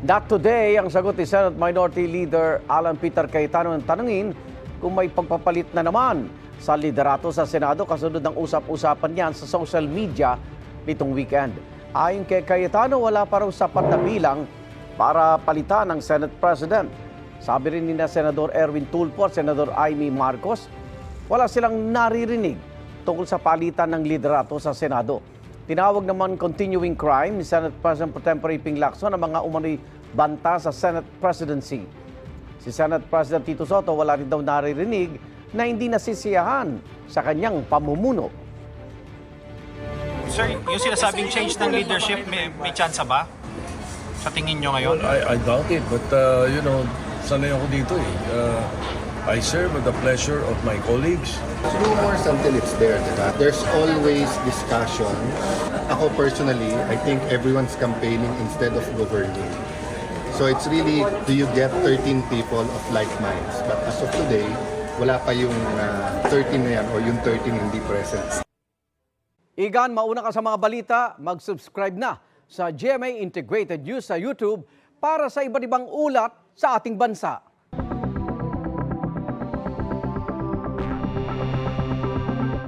Not today, ang sagot ni Senate Minority Leader Alan Peter Cayetano ng tanungin kung may pagpapalit na naman sa liderato sa Senado kasunod ng usap-usapan niyan sa social media nitong weekend. Ayon kay Cayetano, wala pa raw sapat na bilang para palitan ng Senate President. Sabi rin ni Senador Erwin Tulfo at Senador Amy Marcos, wala silang naririnig tungkol sa palitan ng liderato sa Senado. Tinawag naman continuing crime ni Senate President Pro Tempore Ping Lacson ang mga umano'y banta sa Senate presidency. Si Senate President Tito Soto wala rin daw naririnig na hindi nasisiyahan sa kanyang pamumuno. Sir, yung sinasabing change ng leadership, may chance ba? Sa tingin nyo ngayon? Well, I doubt it, but sanay ako dito eh. I serve with the pleasure of my colleagues. Rumors until it's there, diba? There's always discussion. Ako personally, I think everyone's campaigning instead of governing. So it's really, do you get 13 people of like minds? But as of today, wala pa yung 13 na yan o yung 13 hindi present. Igan, mauna ka sa mga balita, mag-subscribe na sa GMA Integrated News sa YouTube para sa iba't ibang ulat sa ating bansa.